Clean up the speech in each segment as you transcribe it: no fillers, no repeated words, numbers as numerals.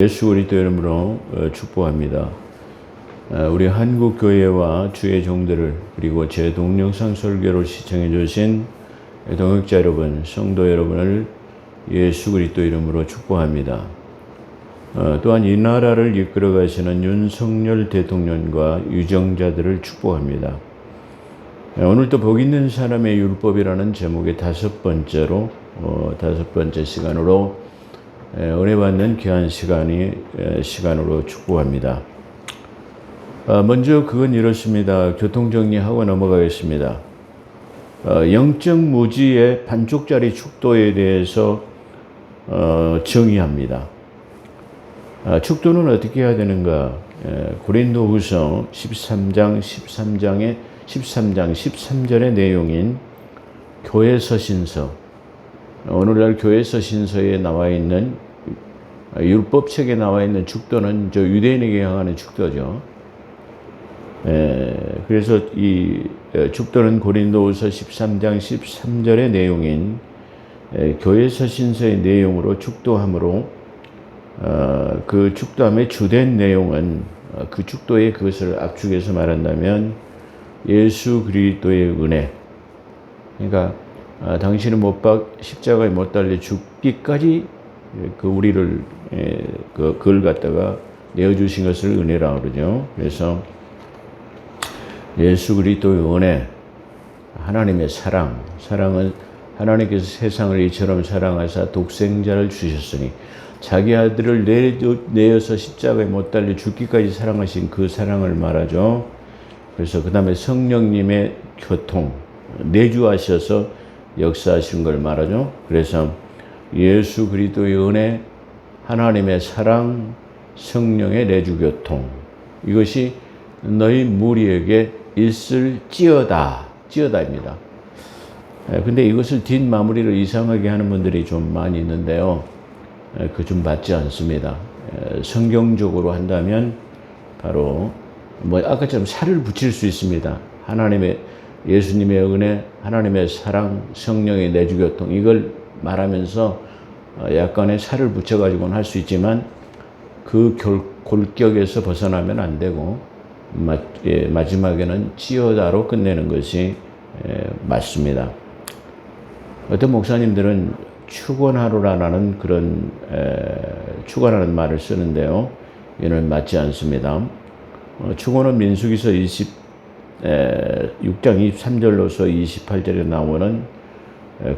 예수 그리스도 이름으로 축복합니다. 우리 한국교회와 주의 종들을 그리고 제 동영상 설교를 시청해 주신 동역자 여러분, 성도 여러분을 예수 그리스도 이름으로 축복합니다. 또한 이 나라를 이끌어 가시는 윤석열 대통령과 유정자들을 축복합니다. 오늘도 복 있는 사람의 율법이라는 제목의 다섯 번째 시간으로 은혜 받는 귀한 시간으로 축복합니다. 먼저 그건 이렇습니다. 교통정리하고 넘어가겠습니다. 영적 무지의 반쪽짜리 축도에 대해서 정의합니다. 축도는 어떻게 해야 되는가? 고린도후서 13장 13절의 내용인 교회 서신서, 오늘날 교회 서신서에 나와 있는 율법책에 나와 있는 축도는 저 유대인에게 향하는 축도죠. 그래서 이 축도는 고린도후서 13장 13절의 내용인 교회 서신서의 내용으로 축도함으로 그 축도함의 주된 내용은 그 축도의 그것을 압축해서 말한다면 예수 그리스도의 은혜, 그러니까 당신은 십자가에 못 달려 죽기까지 우리를 그걸 갖다가 내어주신 것을 은혜라고 그러죠. 그래서 예수 그리스도의 은혜, 하나님의 사랑은 하나님께서 세상을 이처럼 사랑하사 독생자를 주셨으니 자기 아들을 내어서 십자가에 못 달려 죽기까지 사랑하신 그 사랑을 말하죠. 그래서 그 다음에 성령님의 교통, 내주하셔서 역사하신 걸 말하죠. 그래서 예수 그리스도의 은혜, 하나님의 사랑, 성령의 내주교통, 이것이 너희 무리에게 있을지어다입니다. 근데 이것을 뒷마무리를 이상하게 하는 분들이 좀 많이 있는데요. 그 좀 맞지 않습니다. 성경적으로 한다면 바로 아까처럼 살을 붙일 수 있습니다. 예수님의 은혜, 하나님의 사랑, 성령의 내주교통, 이걸 말하면서 약간의 살을 붙여가지고는 할 수 있지만 그 골격에서 벗어나면 안 되고 마지막에는 찌어다로 끝내는 것이 맞습니다. 어떤 목사님들은 축원하노라는 그런 축원하는 말을 쓰는데요. 이는 맞지 않습니다. 축원은 민수기서 6장 23절로서 28절에 나오는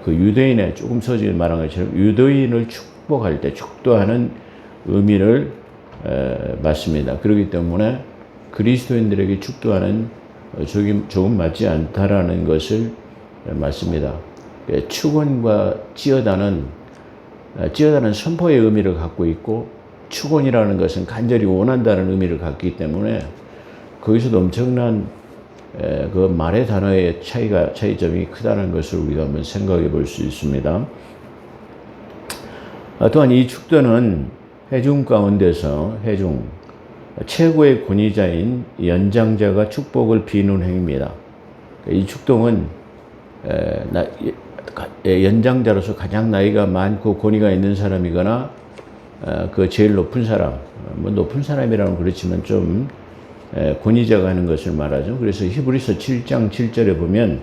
그 유대인의 조금 서지에 말한 것처럼 유대인을 축복할 때 축도하는 의미를 맞습니다. 그렇기 때문에 그리스도인들에게 축도하는 조금 맞지 않다라는 것을 맞습니다. 축원과 찌어다는 선포의 의미를 갖고 있고 축원이라는 것은 간절히 원한다는 의미를 갖기 때문에 거기서도 엄청난 그 말의 단어의 차이점이 크다는 것을 우리가 한번 생각해 볼 수 있습니다. 또한 이 축도는 회중 가운데서 최고의 권위자인 연장자가 축복을 비는 행위입니다. 이 축도는 연장자로서 가장 나이가 많고 권위가 있는 사람이거나 그 제일 높은 사람, 높은 사람이라면 그렇지만 좀 권위자가 하는 것을 말하죠. 그래서 히브리서 7장 7절에 보면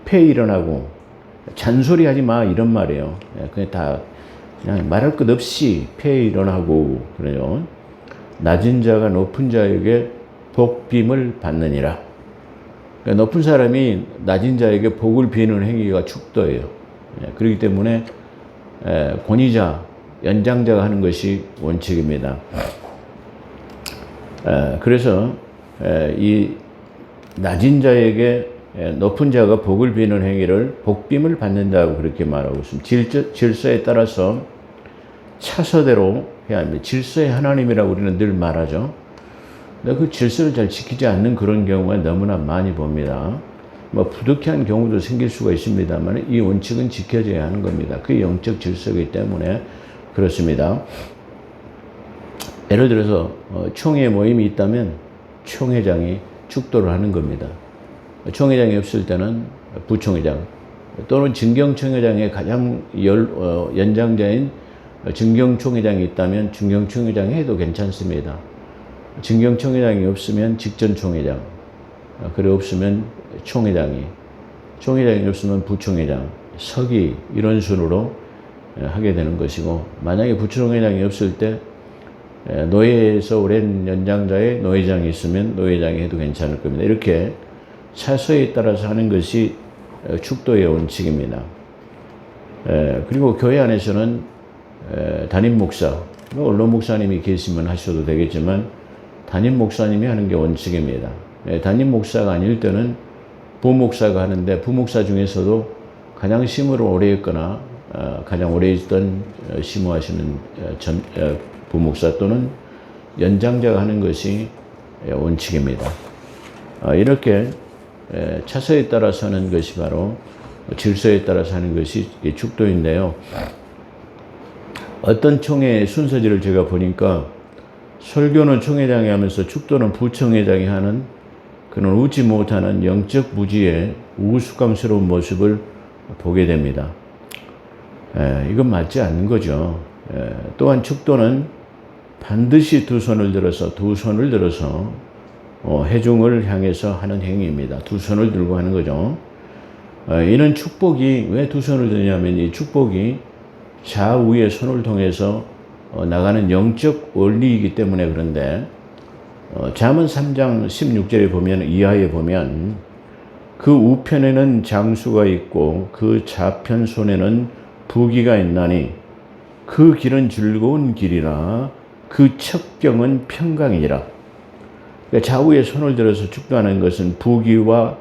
패 일어나고 잔소리하지 마 이런 말이에요. 그냥 말할 것 없이 패 일어나고 그래요. 낮은 자가 높은 자에게 복빔을 받느니라. 그러니까 높은 사람이 낮은 자에게 복을 비는 행위가 축도예요. 그렇기 때문에 권위자, 연장자가 하는 것이 원칙입니다. 그래서 이 낮은 자에게 높은 자가 복을 비는 행위를 복빔을 받는다고 그렇게 말하고 있습니다. 질서에 따라서 차서대로 해야 합니다. 질서의 하나님이라고 우리는 늘 말하죠. 근데 그 질서를 잘 지키지 않는 그런 경우가 너무나 많이 봅니다. 부득이한 경우도 생길 수가 있습니다만 이 원칙은 지켜져야 하는 겁니다. 그게 영적 질서이기 때문에 그렇습니다. 예를 들어서 총회 모임이 있다면 총회장이 축도를 하는 겁니다. 총회장이 없을 때는 부총회장 또는 진경총회장의 가장 연장자인 증경총회장이 있다면 증경총회장이 해도 괜찮습니다. 증경총회장이 없으면 직전총회장, 그래 없으면 총회장이 없으면 부총회장, 서기 이런 순으로 하게 되는 것이고, 만약에 부총회장이 없을 때 노예에서 오랜 연장자의 노회장이 있으면 노회장이 해도 괜찮을 겁니다. 이렇게 차서에 따라서 하는 것이 축도의 원칙입니다. 그리고 교회 안에서는 담임 목사, 언론 목사님이 계시면 하셔도 되겠지만 담임 목사님이 하는 게 원칙입니다. 담임 목사가 아닐 때는 부목사가 하는데, 부목사 중에서도 가장 심으로 오래 했거나 가장 오래 있던 심호하시는 부목사 또는 연장자가 하는 것이 원칙입니다. 이렇게 차서에 따라서 하는 것이 바로 질서에 따라서 하는 것이 축도인데요. 어떤 총회 순서지를 제가 보니까 설교는 총회장이 하면서 축도는 부총회장이 하는 그런 웃지 못하는 영적 무지의 우스꽝스러운 모습을 보게 됩니다. 이건 맞지 않는 거죠. 또한 축도는 반드시 두 손을 들어서 회중을 향해서 하는 행위입니다. 두 손을 들고 하는 거죠. 이는 축복이 왜 두 손을 드냐면, 이 축복이 좌우의 손을 통해서 나가는 영적 원리이기 때문에 그런데, 잠언 3장 16절에 보면, 이하에 보면 그 우편에는 장수가 있고 그 좌편 손에는 부귀가 있나니 그 길은 즐거운 길이라 그 척경은 평강이라. 그러니까 좌우의 손을 들어서 축도하는 것은 부귀와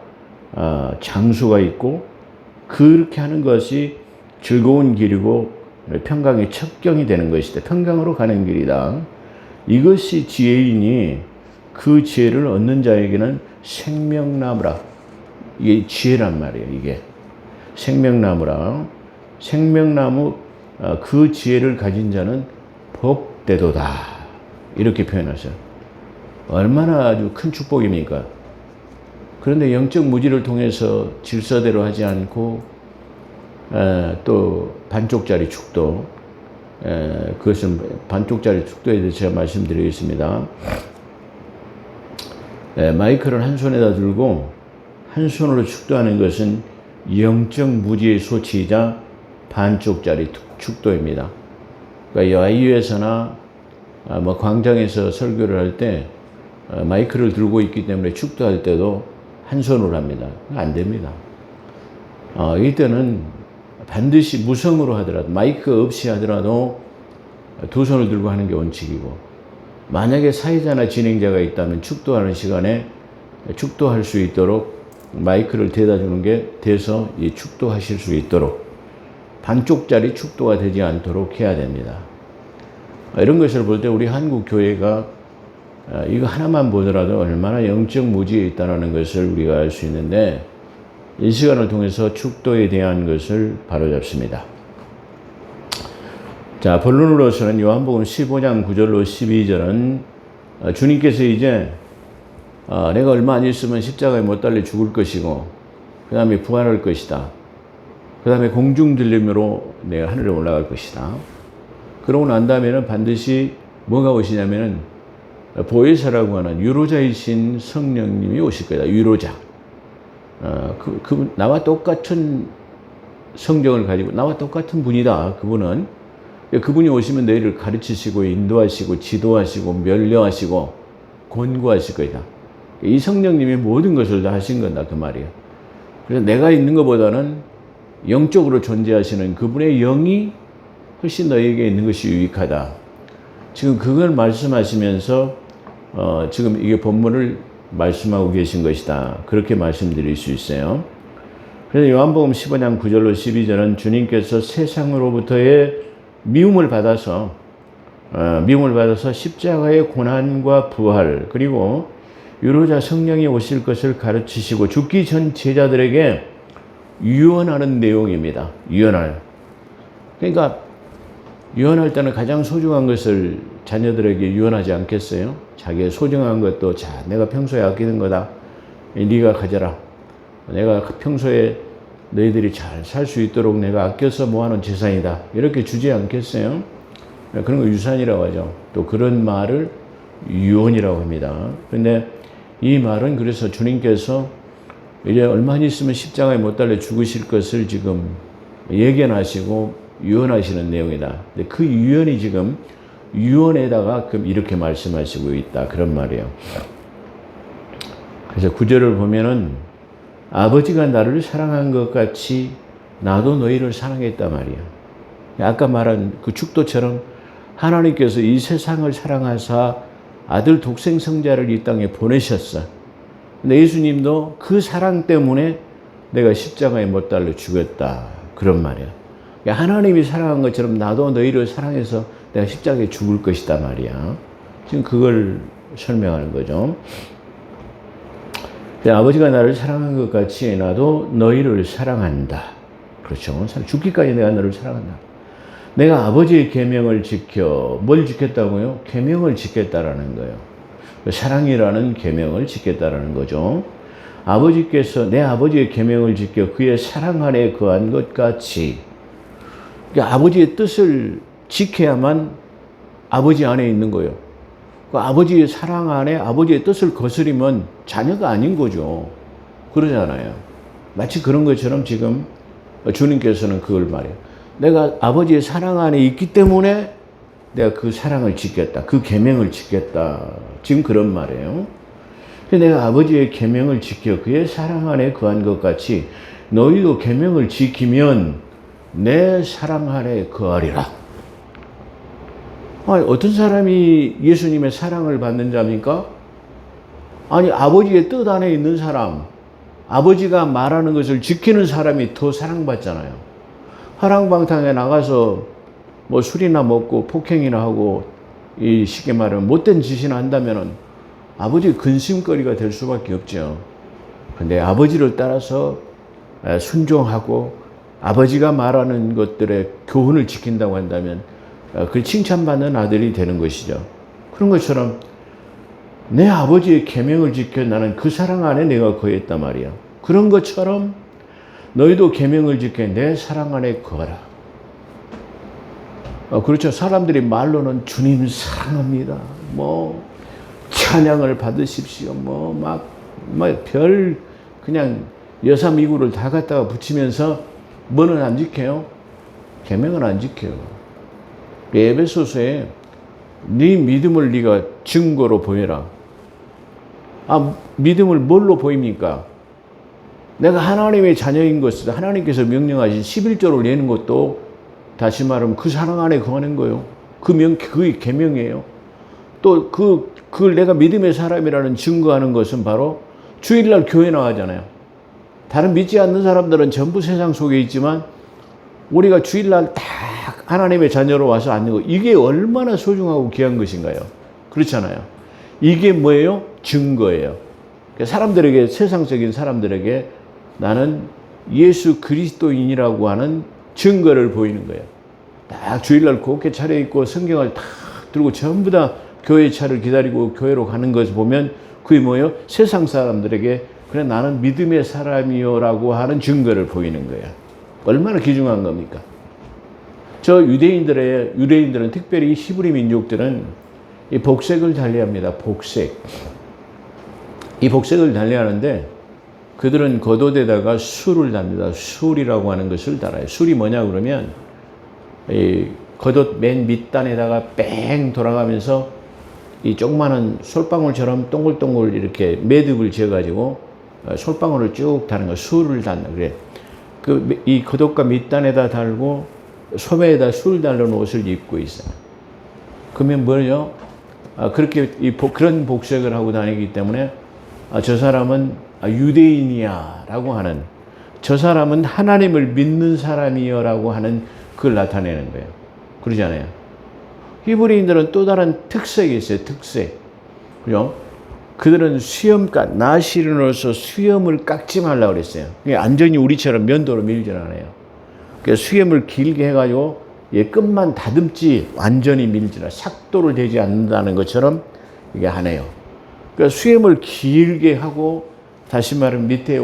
장수가 있고, 그렇게 하는 것이 즐거운 길이고 평강의 척경이 되는 것이다. 평강으로 가는 길이다. 이것이 지혜이니 그 지혜를 얻는 자에게는 생명나무라. 이게 지혜란 말이에요. 이게 생명나무라. 생명나무, 그 지혜를 가진 자는 복되도다. 이렇게 표현하셔요. 얼마나 아주 큰 축복입니까? 그런데 영적 무지를 통해서 질서대로 하지 않고 또 반쪽짜리 축도, 그것은 반쪽짜리 축도에 대해서 제가 말씀드리겠습니다. 마이크를 한 손에다 들고 한 손으로 축도하는 것은 영적 무지의 소치이자 반쪽짜리 축도입니다. 그러니까 야유에서나 광장에서 설교를 할 때 마이크를 들고 있기 때문에 축도할 때도 한 손으로 합니다. 안 됩니다. 이때는 반드시 무성으로 하더라도, 마이크 없이 하더라도 두 손을 들고 하는 게 원칙이고, 만약에 사회자나 진행자가 있다면 축도하는 시간에 축도할 수 있도록 마이크를 대다 주는 게 돼서 축도하실 수 있도록 반쪽짜리 축도가 되지 않도록 해야 됩니다. 이런 것을 볼 때 우리 한국 교회가 이거 하나만 보더라도 얼마나 영적 무지에 있다는 것을 우리가 알 수 있는데, 이 시간을 통해서 축도에 대한 것을 바로잡습니다. 자, 본론으로서는 요한복음 15장 9절로 12절은 주님께서 이제 내가 얼마 안 있으면 십자가에 못 달려 죽을 것이고, 그 다음에 부활할 것이다. 그 다음에 공중 들림으로 내가 하늘에 올라갈 것이다. 그러고 난 다음에는 반드시 뭐가 오시냐면은 보혜사라고 하는 유로자이신 성령님이 오실 거다. 유로자. 나와 똑같은 성정을 가지고 나와 똑같은 분이다. 그분이 오시면 너희를 가르치시고 인도하시고 지도하시고 면려하시고 권고하실 거다. 이 성령님이 모든 것을 다 하신 건다. 그 말이에요. 그래서 내가 있는 것보다는 영적으로 존재하시는 그분의 영이 훨씬 너에게 있는 것이 유익하다. 지금 그걸 말씀하시면서 지금 이게 본문을 말씀하고 계신 것이다. 그렇게 말씀드릴 수 있어요. 그래서 요한복음 15장 9절로 12절은 주님께서 세상으로부터의 미움을 받아서 십자가의 고난과 부활, 그리고 유로자 성령이 오실 것을 가르치시고 죽기 전 제자들에게 유언하는 내용입니다. 그러니까 유언할 때는 가장 소중한 것을 자녀들에게 유언하지 않겠어요? 자기의 소중한 것도, 자, 내가 평소에 아끼는 거다. 네가 가져라. 내가 평소에 너희들이 잘 살 수 있도록 내가 아껴서 모아놓은 재산이다. 이렇게 주지 않겠어요? 그런 거 유산이라고 하죠. 또 그런 말을 유언이라고 합니다. 그런데 이 말은 그래서 주님께서 이제 얼마 안 있으면 십자가에 못 달려 죽으실 것을 지금 예견하시고 유언하시는 내용이다. 근데 그 유언이 지금 유언에다가 이렇게 말씀하시고 있다. 그런 말이에요. 그래서 9절을 보면은 아버지가 나를 사랑한 것 같이 나도 너희를 사랑했단 말이야. 아까 말한 그 축도처럼 하나님께서 이 세상을 사랑하사 아들 독생 성자를 이 땅에 보내셨어. 근데 예수님도 그 사랑 때문에 내가 십자가에 못 달려 죽었다. 그런 말이야. 하나님이 사랑한 것처럼 나도 너희를 사랑해서 내가 십자가에 죽을 것이다 말이야. 지금 그걸 설명하는 거죠. 아버지가 나를 사랑한 것 같이 나도 너희를 사랑한다. 그렇죠. 죽기까지 내가 너를 사랑한다. 내가 아버지의 계명을 지켜, 뭘 지켰다고요? 계명을 지켰다라는 거예요. 사랑이라는 계명을 지켰다라는 거죠. 아버지께서 내 아버지의 계명을 지켜 그의 사랑 안에 거한 것 같이, 그러니까 아버지의 뜻을 지켜야만 아버지 안에 있는 거예요. 그 아버지의 사랑 안에 아버지의 뜻을 거스리면 자녀가 아닌 거죠. 그러잖아요. 마치 그런 것처럼 지금 주님께서는 그걸 말해요. 내가 아버지의 사랑 안에 있기 때문에 내가 그 사랑을 지켰다. 그 계명을 지켰다. 지금 그런 말이에요. 내가 아버지의 계명을 지켜 그의 사랑 안에 거한 것 같이 너희도 계명을 지키면 내 사랑 안에 거하리라. 아니, 어떤 사람이 예수님의 사랑을 받는 자입니까? 아니, 아버지의 뜻 안에 있는 사람, 아버지가 말하는 것을 지키는 사람이 더 사랑받잖아요. 화랑방탕에 나가서 뭐 술이나 먹고 폭행이나 하고 이 쉽게 말하면 못된 짓이나 한다면은 아버지 근심거리가 될 수밖에 없죠. 근데 아버지를 따라서 순종하고 아버지가 말하는 것들의 교훈을 지킨다고 한다면 그 칭찬받는 아들이 되는 것이죠. 그런 것처럼 내 아버지의 계명을 지켜 나는 그 사랑 안에 내가 거했단 말이야. 그런 것처럼 너희도 계명을 지켜 내 사랑 안에 거하라. 그렇죠. 사람들이 말로는 주님 사랑합니다. 뭐 찬양을 받으십시오. 그냥 여삼이구를 다 갖다가 붙이면서 뭐는 안 지켜요? 계명은 안 지켜요. 에베소서에 네 믿음을 네가 증거로 보여라. 믿음을 뭘로 보입니까? 내가 하나님의 자녀인 것을 하나님께서 명령하신 11조를 내는 것도 다시 말하면 그 사랑 안에 거하는 거예요. 그게 계명이에요. 또 그걸 내가 믿음의 사람이라는 증거하는 것은 바로 주일날 교회 나가잖아요. 다른 믿지 않는 사람들은 전부 세상 속에 있지만 우리가 주일날 딱 하나님의 자녀로 와서 앉는 거, 이게 얼마나 소중하고 귀한 것인가요? 그렇잖아요. 이게 뭐예요? 증거예요. 사람들에게, 세상적인 사람들에게 나는 예수 그리스도인이라고 하는 증거를 보이는 거예요. 딱 주일날 곱게 차려입고 성경을 딱 들고 전부 다 교회 차를 기다리고 교회로 가는 것을 보면 그게 뭐예요? 세상 사람들에게 그래 나는 믿음의 사람이요라고 하는 증거를 보이는 거예요. 얼마나 귀중한 겁니까? 저 유대인들은 특별히 히브리 민족들은 이 복색을 달리합니다. 복색. 이 복색을 달리하는데 그들은 겉옷에다가 술을 답니다. 술이라고 하는 것을 달아요. 술이 뭐냐 그러면 이 겉옷 맨 밑단에다가 뺑 돌아가면서 이 조그마한 솔방울처럼 동글동글 이렇게 매듭을 지어가지고 솔방울을 쭉 다는 거, 술을 단다. 그래. 이 겉옷과 밑단에다 달고 소매에다 술 달는 옷을 입고 있어요. 그러면 뭐죠? 그렇게 그런 복색을 하고 다니기 때문에 저 사람은 유대인이야 라고 하는, 저 사람은 하나님을 믿는 사람이요 라고 하는 그걸 나타내는 거예요. 그러잖아요. 히브리인들은 또 다른 특색이 있어요. 특색. 그죠? 그들은 나시른으로서 수염을 깎지 말라고 그랬어요. 완전히 우리처럼 면도로 밀질 않아요. 그래서 수염을 길게 해가지고 끝만 다듬지 완전히 밀질 않아요. 삭도를 대지 않는다는 것처럼 이게 하네요. 그러니까 수염을 길게 하고 다시 말하면 밑에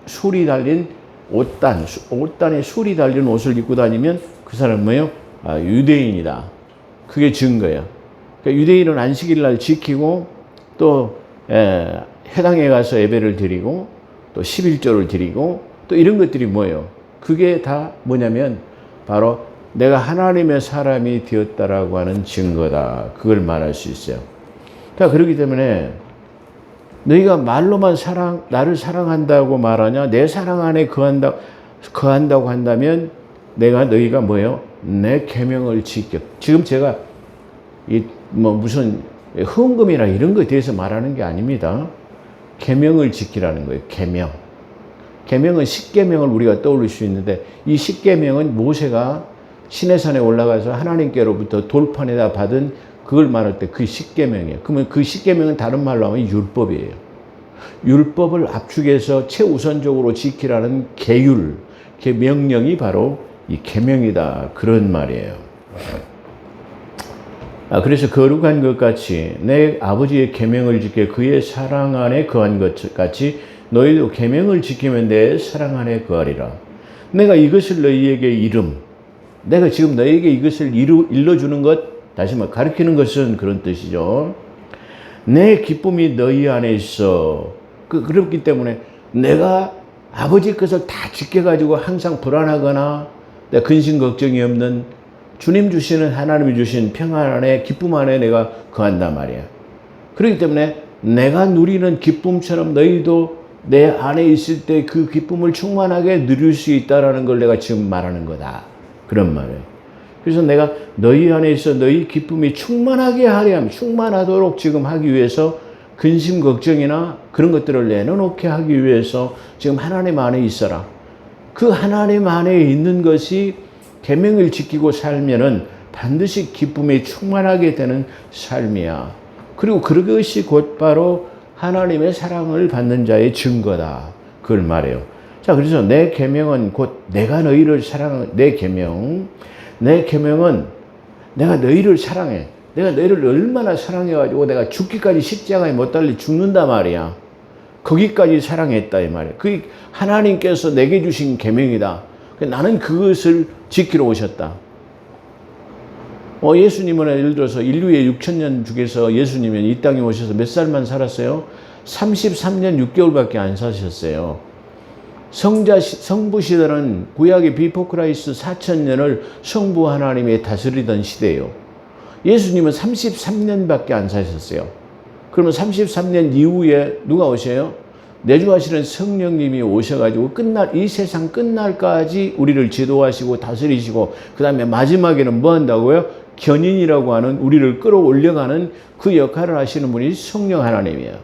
술이 달린 옷단에 술이 달린 옷을 입고 다니면 그 사람은 뭐예요? 유대인이다. 그게 증거야. 그러니까 유대인은 안식일 날 지키고 또 회당에 가서 예배를 드리고 또 11조를 드리고 또 이런 것들이 뭐예요? 그게 다 뭐냐면 바로 내가 하나님의 사람이 되었다라고 하는 증거다. 그걸 말할 수 있어요. 자, 그렇기 때문에 너희가 말로만 나를 사랑한다고 말하냐? 내 사랑 안에 거한다고 한다면 내가 너희가 뭐예요? 내 계명을 지켜. 지금 제가 무슨 헌금이나 이런 것에 대해서 말하는 게 아닙니다. 계명을 지키라는 거예요. 계명. 계명은 십계명을 우리가 떠올릴 수 있는데 이 십계명은 모세가 시내산에 올라가서 하나님께로부터 돌판에다 받은 그걸 말할 때 그 십계명이에요. 그러면 그 십계명은 다른 말로 하면 율법이에요. 율법을 압축해서 최우선적으로 지키라는 계율, 명령이 바로 이 계명이다. 그런 말이에요. 그래서 거룩한 것 같이 내 아버지의 계명을 지켜 그의 사랑 안에 거한 것 같이 너희도 계명을 지키면 내 사랑 안에 거하리라. 내가 이것을 너희에게 내가 지금 너희에게 이것을 일러주는 것, 다시 말해 가르치는 것은 그런 뜻이죠. 내 기쁨이 너희 안에 있어. 그렇기 때문에 내가 아버지 것을 다 지켜가지고 항상 불안하거나 근심 걱정이 없는 주님 주시는 하나님이 주신 평안 안에 기쁨 안에 내가 거한단 말이야. 그렇기 때문에 내가 누리는 기쁨처럼 너희도 내 안에 있을 때 그 기쁨을 충만하게 누릴 수 있다는 걸 내가 지금 말하는 거다. 그런 말이에요. 그래서 내가 너희 안에 있어 너희 기쁨이 충만하게 하렴, 충만하도록 지금 하기 위해서 근심 걱정이나 그런 것들을 내려놓게 하기 위해서 지금 하나님 안에 있어라. 그 하나님 안에 있는 것이 계명을 지키고 살면은 반드시 기쁨이 충만하게 되는 삶이야. 그리고 그것이 곧바로 하나님의 사랑을 받는 자의 증거다. 그걸 말해요. 자, 그래서 내 계명은 곧 내가 너희를 사랑하는 내 계명은 내가 너희를 사랑해. 내가 너희를 얼마나 사랑해가지고 내가 죽기까지 십자가에 못 달리 죽는다 말이야. 거기까지 사랑했다 이 말이야. 그게 하나님께서 내게 주신 계명이다. 나는 그것을 지키러 오셨다. 예수님은 예를 들어서 인류의 6,000년 중에서 예수님은 이 땅에 오셔서 몇 살만 살았어요? 33년 6개월밖에 안 사셨어요. 성부 시대는 구약의 비포 크라이스트 4,000년을 성부 하나님이 다스리던 시대예요. 예수님은 33년밖에 안 사셨어요. 그러면 33년 이후에 누가 오셔요? 내주하시는 성령님이 오셔가지고 이 세상 끝날까지 우리를 지도하시고 다스리시고 그 다음에 마지막에는 뭐 한다고요? 견인이라고 하는 우리를 끌어올려가는 그 역할을 하시는 분이 성령 하나님이에요.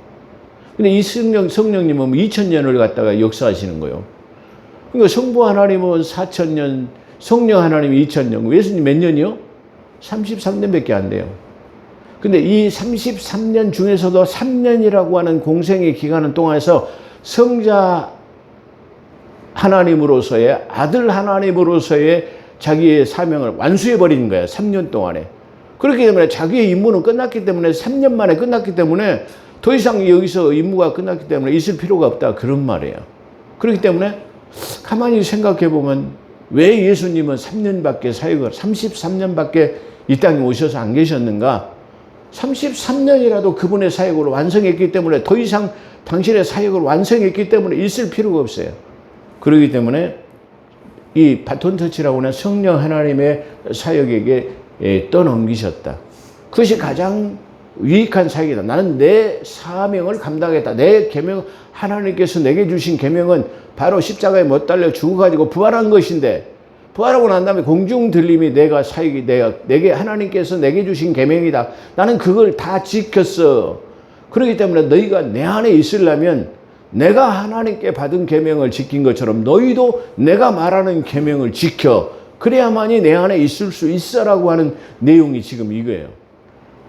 근데 이 성령님은 2000년을 갖다가 역사하시는 거예요. 그러니까 성부 하나님은 4000년, 성령 하나님이 2000년, 예수님 몇 년이요? 33년밖에 안 돼요. 근데 이 33년 중에서도 3년이라고 하는 공생의 기간을 통해서 성자 하나님으로서의 아들 하나님으로서의 자기의 사명을 완수해 버린 거예요. 3년 동안에. 그렇기 때문에 자기의 임무는 끝났기 때문에 3년 만에 끝났기 때문에 더 이상 여기서 임무가 끝났기 때문에 있을 필요가 없다. 그런 말이에요. 그렇기 때문에 가만히 생각해 보면 왜 예수님은 33년밖에 이 땅에 오셔서 안 계셨는가? 33년이라도 그분의 사역을 완성했기 때문에 더 이상 당신의 사역을 완성했기 때문에 있을 필요가 없어요. 그렇기 때문에 이 바톤 터치라고 하는 성령 하나님의 사역에게 떠넘기셨다. 그것이 가장 유익한 사역이다. 나는 내 사명을 감당했다. 내 계명, 하나님께서 내게 주신 계명은 바로 십자가에 못 달려 죽어가지고 부활한 것인데 부활하고 난 다음에 공중 들림이 내가 사역이 내게 하나님께서 내게 주신 계명이다. 나는 그걸 다 지켰어. 그렇기 때문에 너희가 내 안에 있으려면 내가 하나님께 받은 계명을 지킨 것처럼 너희도 내가 말하는 계명을 지켜. 그래야만이 내 안에 있을 수 있어라고 하는 내용이 지금 이거예요.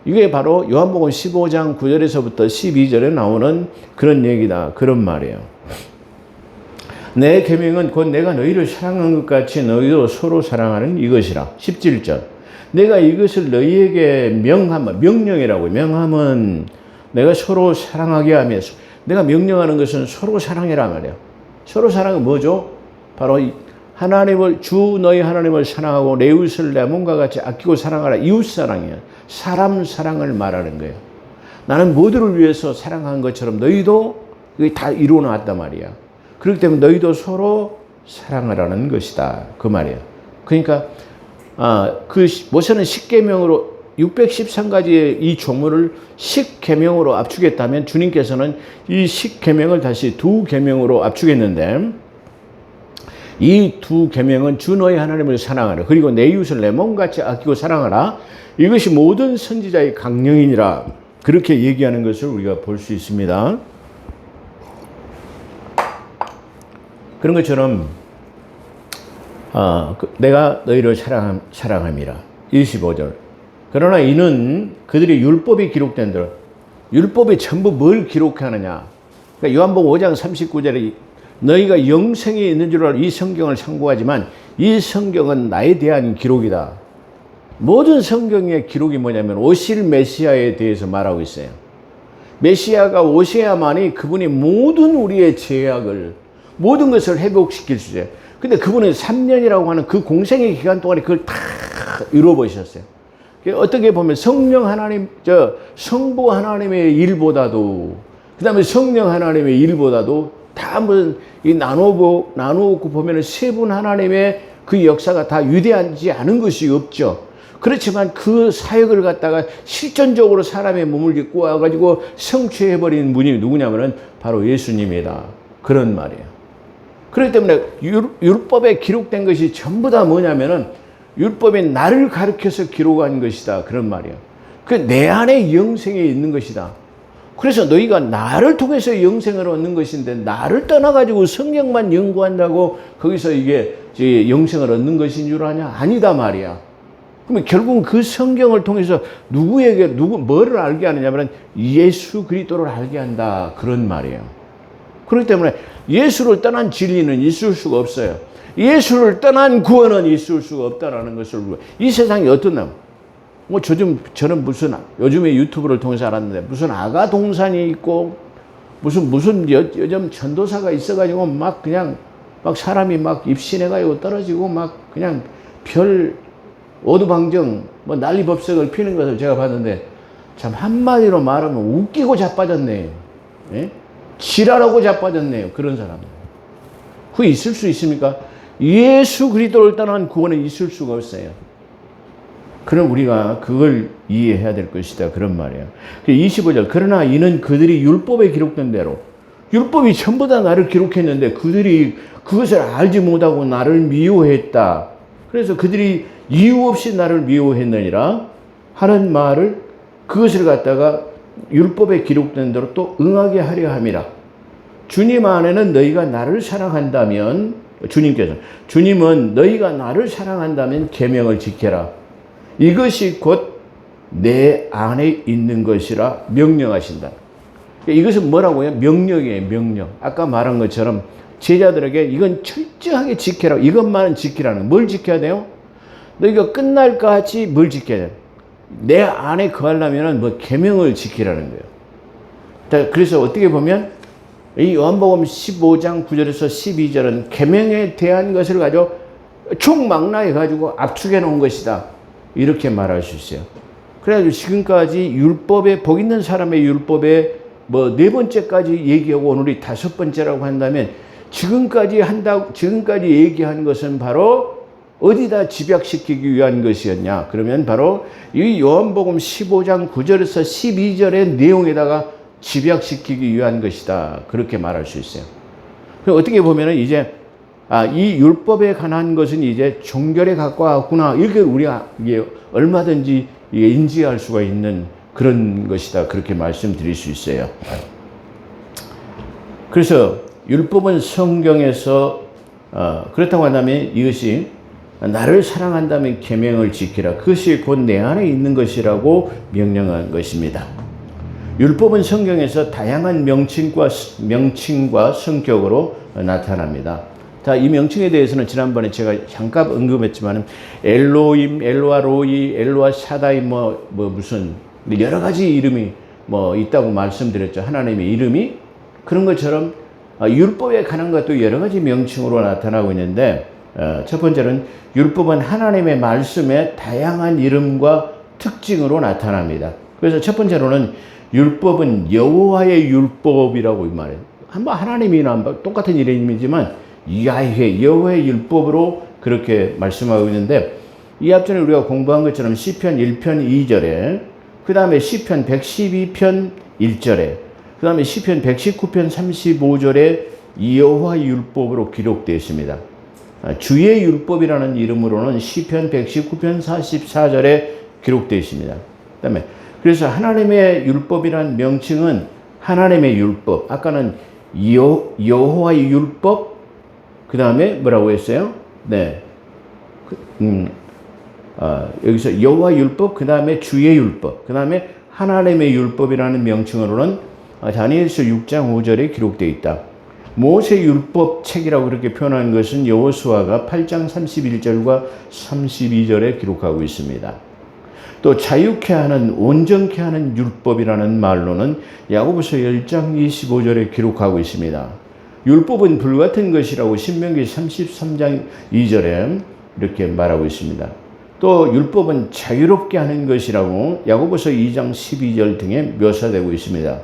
이게 바로 요한복음 15장 9절에서부터 12절에 나오는 그런 얘기다. 그런 말이에요. 내 계명은 곧 내가 너희를 사랑한 것 같이 너희도 서로 사랑하는 이것이라. 17절. 내가 이것을 너희에게 명령이라고. 명함은 내가 서로 사랑하게 하면서 내가 명령하는 것은 서로 사랑해라 말이야. 서로 사랑은 뭐죠? 바로 하나님을 주 너희 하나님을 사랑하고 내 이웃을 내 몸과 같이 아끼고 사랑하라. 이웃 사랑이에요. 사람 사랑을 말하는 거예요. 나는 모두를 위해서 사랑한 것처럼 너희도 이게 다 이루어 놨단 말이야. 그렇기 때문에 너희도 서로 사랑하라는 것이다. 그 말이에요. 그러니까 그 모세는 10계명으로 613가지의 이 조문을 10계명으로 압축했다면 주님께서는 이 10계명을 다시 2계명으로 압축했는데 이 2계명은 주 너희 하나님을 사랑하라. 그리고 내 이웃을 내 몸같이 아끼고 사랑하라. 이것이 모든 선지자의 강령이니라. 그렇게 얘기하는 것을 우리가 볼 수 있습니다. 그런 것처럼 내가 너희를 사랑함이라. 25절. 그러나 이는 그들이 율법이 기록된 대로 율법이 전부 뭘 기록하느냐. 그러니까 요한복음 5장 39절에 너희가 영생이 있는 줄 알아 이 성경을 상고하지만 이 성경은 나에 대한 기록이다. 모든 성경의 기록이 뭐냐면 오실 메시아에 대해서 말하고 있어요. 메시아가 오셔야만이 그분이 모든 우리의 죄악을 모든 것을 회복시킬 수 있어요. 근데 그분은 3년이라고 하는 그 공생의 기간 동안에 그걸 다 이루어버리셨어요. 어떻게 보면 성령 하나님, 성부 하나님의 일보다도, 그 다음에 성령 하나님의 일보다도 다 한번 나누고 보면은 세 분 하나님의 그 역사가 다 위대하지 않은 것이 없죠. 그렇지만 그 사역을 갖다가 실전적으로 사람의 몸을 입고 와가지고 성취해버린 분이 누구냐면은 바로 예수님이다. 그런 말이에요. 그렇기 때문에 율법에 기록된 것이 전부 다 뭐냐면은 율법이 나를 가르쳐서 기록한 것이다. 그런 말이에요. 그 내 안에 영생이 있는 것이다. 그래서 너희가 나를 통해서 영생을 얻는 것인데 나를 떠나가지고 성경만 연구한다고 거기서 이게 영생을 얻는 것인 줄 아냐? 아니다 말이야. 그러면 결국은 그 성경을 통해서 뭐를 알게 하느냐면 예수 그리스도를 알게 한다. 그런 말이에요. 그렇기 때문에 예수를 떠난 진리는 있을 수가 없어요. 예수를 떠난 구원은 있을 수가 없다라는 것을 이 세상이 어떠나 저는 요즘에 유튜브를 통해서 알았는데 무슨 아가 동산이 있고 무슨 요즘 전도사가 있어가지고 막 사람이 막 입신해가지고 떨어지고 막 그냥 별 오두방정 난리법석을 피는 것을 제가 봤는데 참 한마디로 말하면 웃기고 자빠졌네요. 예? 지랄하고 자빠졌네요. 그런 사람들. 그게 있을 수 있습니까? 예수 그리스도를 떠난 구원은 있을 수가 없어요. 그럼 우리가 그걸 이해해야 될 것이다. 그런 말이에요. 25절. 그러나 이는 그들이 율법에 기록된 대로 율법이 전부 다 나를 기록했는데 그들이 그것을 알지 못하고 나를 미워했다. 그래서 그들이 이유 없이 나를 미워했느니라 하는 말을 그것을 갖다가 율법에 기록된 대로 또 응하게 하려 함이라. 주님 안에는 너희가 나를 사랑한다면 주님은 너희가 나를 사랑한다면 계명을 지켜라. 이것이 곧 내 안에 있는 것이라 명령하신다. 이것은 뭐라고요? 명령이에요. 명령. 아까 말한 것처럼 제자들에게 이건 철저하게 지켜라. 이것만은 지키라는. 뭘 지켜야 돼요? 너희가 끝날까지 뭘 지켜야 돼요? 내 안에 거하려면 계명을 지키라는 거예요. 그래서 어떻게 보면 이 요한복음 15장 9절에서 12절은 계명에 대한 것을 가지고 총망라해 가지고 압축해 놓은 것이다. 이렇게 말할 수 있어요. 그래가지고 지금까지 율법에 복 있는 사람의 율법에 네 번째까지 얘기하고 오늘이 5번째라고 한다면 지금까지 얘기한 것은 바로 어디다 집약시키기 위한 것이었냐? 그러면 바로 이 요한복음 15장 9절에서 12절의 내용에다가 집약시키기 위한 것이다. 그렇게 말할 수 있어요. 어떻게 보면은 이제 이 율법에 관한 것은 이제 종결에 가까웠구나. 이렇게 우리가 이게 얼마든지 이게 인지할 수가 있는 그런 것이다. 그렇게 말씀드릴 수 있어요. 그래서 율법은 성경에서 그렇다고 한다면 이것이 나를 사랑한다면 계명을 지키라. 그것이 곧 내 안에 있는 것이라고 명령한 것입니다. 율법은 성경에서 다양한 명칭과 성격으로 나타납니다. 자, 이 명칭에 대해서는 지난번에 제가 잠깐 언급했지만 엘로임, 엘로아 로이, 엘로아 샤다이 무슨 여러 가지 이름이 있다고 말씀드렸죠. 하나님의 이름이 그런 것처럼 율법에 관한 것도 여러 가지 명칭으로 나타나고 있는데 첫 번째는 율법은 하나님의 말씀의 다양한 이름과 특징으로 나타납니다. 그래서 첫 번째로는 율법은 여호와의 율법이라고 말해요. 한번 하나님이나 똑같은 이름이지만 야훼 여호와의 율법으로 그렇게 말씀하고 있는데, 이 앞전에 우리가 공부한 것처럼 시편 1편 2절에, 그 다음에 시편 112편 1절에, 그 다음에 시편 119편 35절에 여호와 율법으로 기록되어 있습니다. 주의 율법이라는 이름으로는 시편 119편 44절에 기록되어 있습니다. 그 다음에 그래서 하나님의 율법이라는 명칭은 하나님의 율법, 아까는 여호와의 율법, 그 다음에 뭐라고 했어요? 네, 여기서 여호와 율법, 그 다음에 주의 율법, 그 다음에 하나님의 율법이라는 명칭으로는 다니엘서 6장 5절에 기록되어 있다. 모세 율법 책이라고 그렇게 표현한 것은 여호수아가 8장 31절과 32절에 기록하고 있습니다. 또 자유케 하는, 온전케 하는 율법이라는 말로는 야고보서 10장 25절에 기록하고 있습니다. 율법은 불같은 것이라고 신명기 33장 2절에 이렇게 말하고 있습니다. 또 율법은 자유롭게 하는 것이라고 야고보서 2장 12절 등에 묘사되고 있습니다.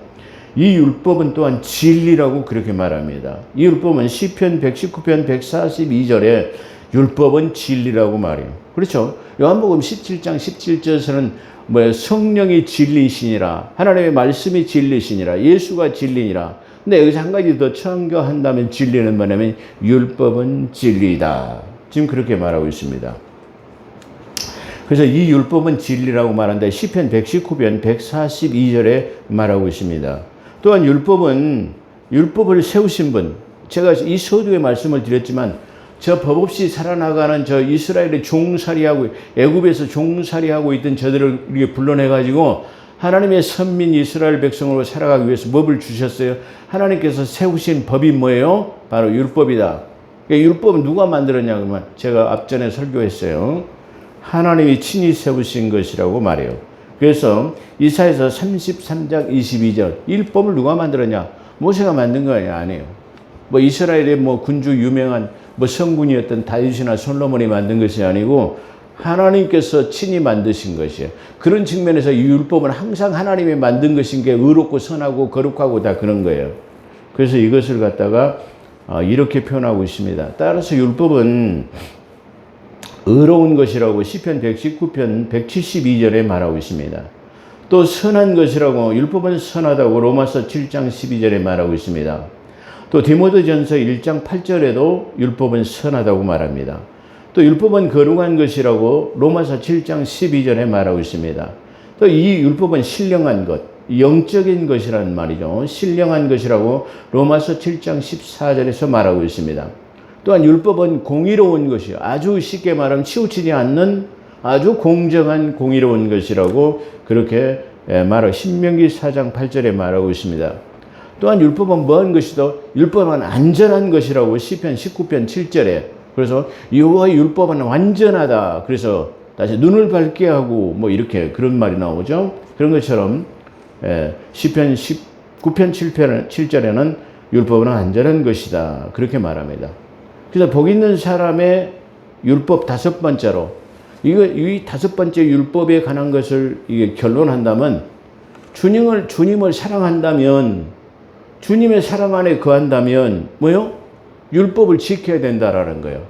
이 율법은 또한 진리라고 그렇게 말합니다. 이 율법은 시편 119편 142절에 율법은 진리라고 말해요. 그렇죠? 요한복음 17장 17절에서는 성령이 진리시니라, 하나님의 말씀이 진리시니라, 예수가 진리니라. 근데 여기서 한 가지 더 첨가한다면 진리는 뭐냐면 율법은 진리다. 지금 그렇게 말하고 있습니다. 그래서 이 율법은 진리라고 말한다. 시편 119편 142절에 말하고 있습니다. 또한 율법을 세우신 분, 제가 이 서두에 말씀을 드렸지만 저 법 없이 살아나가는 저 이스라엘의 종살이하고 애굽에서 종살이하고 있던 저들을 이렇게 불러내가지고 하나님의 선민 이스라엘 백성으로 살아가기 위해서 법을 주셨어요. 하나님께서 세우신 법이 뭐예요? 바로 율법이다. 율법은 누가 만들었냐 그러면 제가 앞전에 설교했어요. 하나님이 친히 세우신 것이라고 말해요. 그래서 이사야서 33장 22절, 율법을 누가 만들었냐? 모세가 만든 거 아니에요. 이스라엘의 군주 유명한 성군이었던 다윗이나 솔로몬이 만든 것이 아니고 하나님께서 친히 만드신 것이에요. 그런 측면에서 이 율법은 항상 하나님이 만든 것인 게 의롭고 선하고 거룩하고 다 그런 거예요. 그래서 이것을 갖다가 이렇게 표현하고 있습니다. 따라서 율법은 의로운 것이라고 시편 119편 172절에 말하고 있습니다. 또 선한 것이라고, 율법은 선하다고 로마서 7장 12절에 말하고 있습니다. 또 디모데전서 1장 8절에도 율법은 선하다고 말합니다. 또 율법은 거룩한 것이라고 로마서 7장 12절에 말하고 있습니다. 또 이 율법은 신령한 것, 영적인 것이라는 말이죠. 신령한 것이라고 로마서 7장 14절에서 말하고 있습니다. 또한 율법은 공의로운 것이요, 아주 쉽게 말하면 치우치지 않는 아주 공정한 공의로운 것이라고 그렇게 말하고 신명기 4장 8절에 말하고 있습니다. 또한 율법은 뭐한 것이다? 율법은 안전한 것이라고 시편 19편 7절에, 그래서 여호와의 율법은 완전하다. 그래서 다시 눈을 밝게 하고 이렇게 그런 말이 나오죠. 그런 것처럼 시편 19편 7절에는 율법은 안전한 것이다. 그렇게 말합니다. 그래서 복 있는 사람의 율법 다섯 번째로, 이 다섯 번째 율법에 관한 것을 결론한다면, 주님을 사랑한다면, 주님의 사랑 안에 거한다면 율법을 지켜야 된다라는 거예요.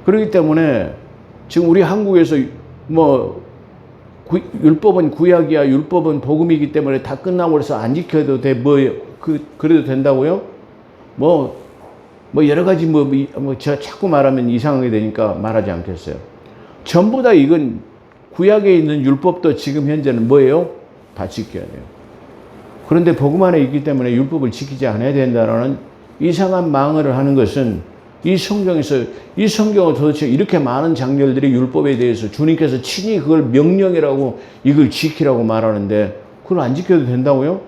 그렇기 때문에 지금 우리 한국에서 율법은 구약이야, 율법은 복음이기 때문에 다 끝나고 그래서 안 지켜도 돼, 그래도 된다고요? 여러 가지 제가 자꾸 말하면 이상하게 되니까 말하지 않겠어요. 전부 다 이건 구약에 있는 율법도 지금 현재는 다 지켜야 돼요. 그런데 복음 안에 있기 때문에 율법을 지키지 않아야 된다라는 이상한 망언을 하는 것은 이 성경을 도대체 이렇게 많은 장면들이 율법에 대해서 주님께서 친히 그걸 명령이라고 이걸 지키라고 말하는데 그걸 안 지켜도 된다고요?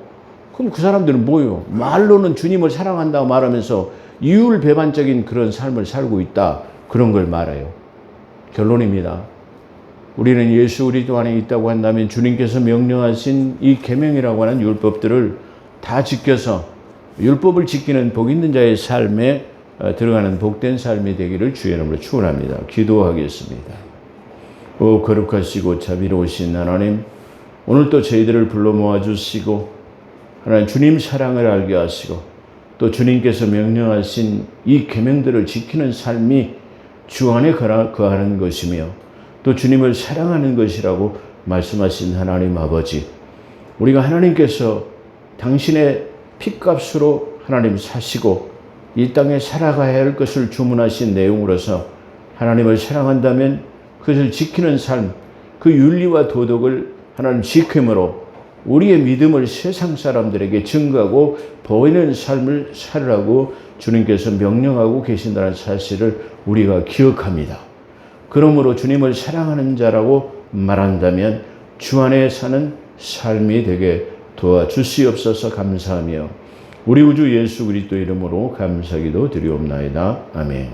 그럼 그 사람들은 뭐예요? 말로는 주님을 사랑한다고 말하면서 이율배반적인 그런 삶을 살고 있다. 그런 걸 말해요. 결론입니다. 우리는 예수 그리스도 안에 있다고 한다면 주님께서 명령하신 이 계명이라고 하는 율법들을 다 지켜서 율법을 지키는 복 있는 자의 삶에 들어가는 복된 삶이 되기를 주의 이름으로 축원합니다. 기도하겠습니다. 오 거룩하시고 자비로우신 하나님, 오늘 또 저희들을 불러 모아주시고 하나님 주님 사랑을 알게 하시고 또 주님께서 명령하신 이 계명들을 지키는 삶이 주 안에 거하는 것이며 또 주님을 사랑하는 것이라고 말씀하신 하나님 아버지, 우리가 하나님께서 당신의 핏값으로 하나님 사시고 이 땅에 살아가야 할 것을 주문하신 내용으로서 하나님을 사랑한다면 그것을 지키는 삶, 그 윤리와 도덕을 하나님 지킴으로 우리의 믿음을 세상 사람들에게 증거하고 보이는 삶을 살으라고 주님께서 명령하고 계신다는 사실을 우리가 기억합니다. 그러므로 주님을 사랑하는 자라고 말한다면 주 안에 사는 삶이 되게 도와주시옵소서 감사하며 우리 우주 예수 그리스도 이름으로 감사기도 드리옵나이다. 아멘.